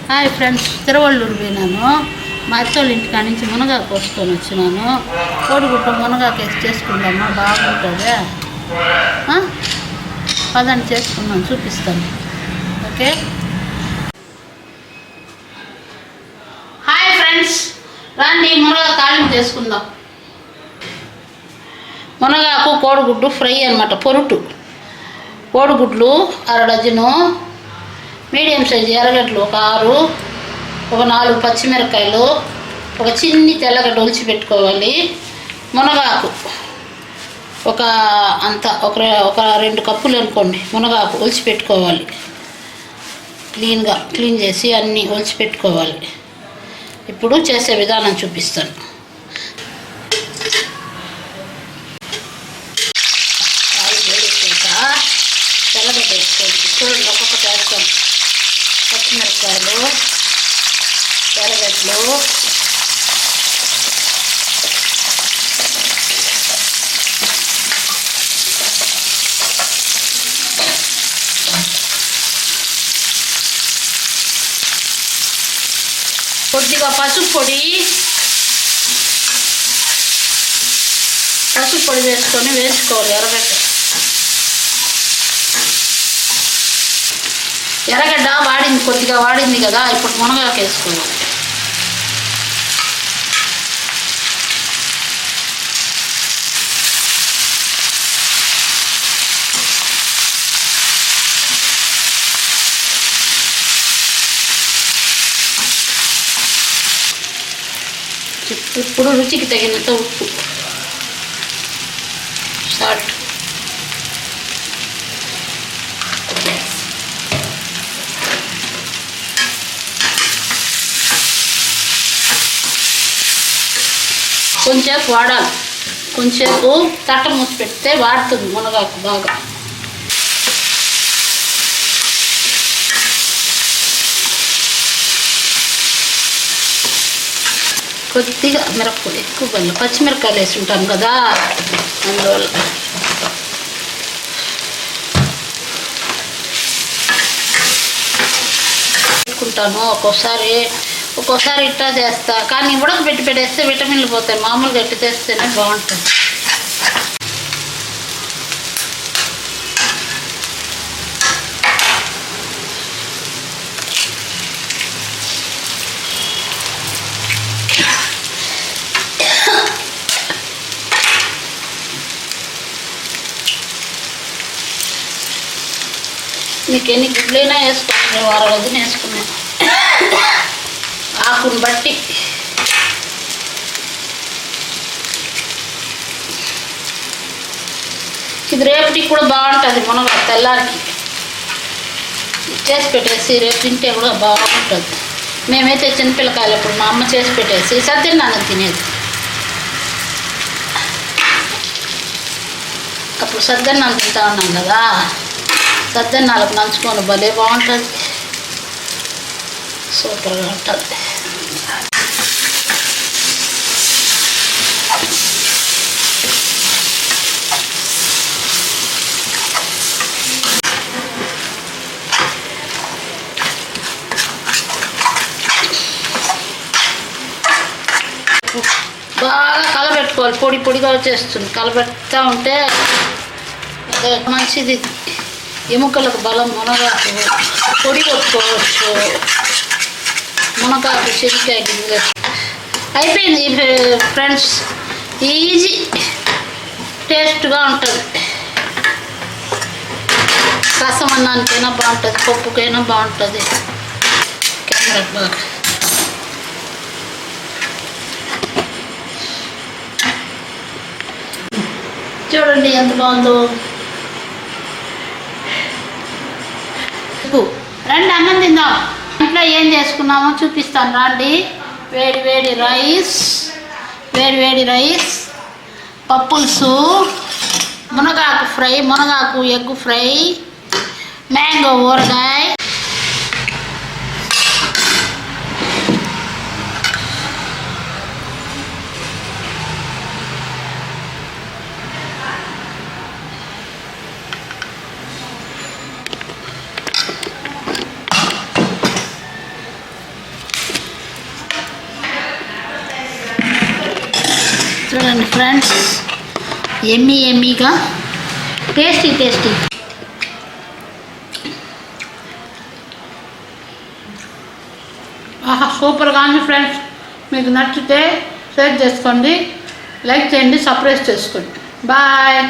Hi friends, Tiruvallur పోయినాను. మా అత్తోళ్ళ ఇంటికాడ నుంచి మునగాకు కోసుకొని వచ్చినాను. కోడిగుడ్డ మునగాకు వేసి చేసుకుందామా, బాగుంటుంది. పదండి చేసుకుందాం, చూపిస్తాను. ఓకే. హాయ్ ఫ్రెండ్స్, రండి మునగాకు తాలింపు చేసుకుందాం. మునగాకు కోడిగుడ్డు ఫ్రై అనమాట. పొరుటు కోడిగుడ్లు 1/2 డజను, మీడియం సైజు ఎర్రగడ్డలు ఒక 6, ఒక 4 పచ్చిమిరకాయలు, ఒక చిన్ని తెల్లగడ్డ ఒలిచి పెట్టుకోవాలి. మునగాకు ఒక 2 కప్పులు అనుకోండి. మునగాకు ఒలిచి పెట్టుకోవాలి. క్లీన్ చేసి అన్నీ ఒలిచి పెట్టుకోవాలి. ఇప్పుడు చేసే విధానం చూపిస్తాను. తెల్లగడ్డ వేసుకోండి. చూడండి, ఒక్కొక్కటి వేస్తాం. పచ్చిమిరపకాయలు, ఎర్రగడ్డలు, కొద్దిగా పసుపు పొడి వేసుకోవాలి. ఎర్రగడ్డ కొద్దిగా వాడింది కదా, ఇప్పుడు మునగాకు వేసుకోవాలి. ఇప్పుడు రుచికి తగినంత ఉప్పు, సాల్ట్, కొంచెంసేపు వాడాలి. కొంచెంసేపు తట్ట మూసి పెడితే వాడుతుంది మునగాకు బాగా. కొద్దిగా మిరప్పొడి, ఎక్కువ పచ్చిమిరపకాయలు వేసి ఉంటాం కదా, అందువల్ల. పెట్టుకుంటాను ఒక్కోసారి ఇట్టా చేస్తా, కానీ ఉడకబెట్టి పెట్టేస్తే విటమిన్లు పోతాయి. మామూలుగా ఎట్టి చేస్తేనే బాగుంటుంది. మీకు ఎన్ని గుడ్లైనా వేసుకోండి, 1/2 డజన్ వేసుకున్నాను. ఆకుని బట్టి. ఇది రేపటికి కూడా బాగుంటుంది. మునగాకు తెల్లారికి చేసి పెట్టేసి రేపు తింటే కూడా బాగుంటుంది. మేమైతే చిన్నపిల్లకాయలు ఇప్పుడు మా అమ్మ చేసి పెట్టేసి సద్దెన్నాను తినేది. అప్పుడు సద్దెన్నాను తింటా ఉన్నాం కదా, సద్దెన్నాలకు నంచుకొని భలే బాగుంటుంది, సూపర్గా ఉంటుంది. బాగా కలబెట్టుకోవాలి. పొడిగా వచ్చేస్తుంది. కలబెడతా ఉంటే మంచిది, ఎముకలకు బలం. మునగాకు పొడి కొట్టుకోవచ్చు. మునగాకు, శనక్కాయ గింజలు అయిపోయింది ఫ్రెండ్స్. ఈజీ, టేస్ట్గా ఉంటుంది. రసం అన్నానికైనా బాగుంటుంది, పప్పుకైనా బాగుంటుంది. కెమెరా బాగా చూడండి ఎంత బాగుందో. రండి అన్నం తిందాం. ఇంట్లో ఏం చేసుకున్నామో చూపిస్తాను రండి. వేడి రైస్, పప్పులుసు, మునగాకు ఫ్రై, మునగాకు ఎగ్ ఫ్రై, మ్యాంగో ఊరగాయ, చూడండి ఫ్రెండ్స్, ఎమ్మీగా టేస్టీ. ఆహా, సూపర్గా ఉంది ఫ్రెండ్స్. మీకు నచ్చితే షేర్ చేసుకోండి, లైక్ చేయండి, సబ్స్క్రైబ్ చేసుకోండి. బాయ్.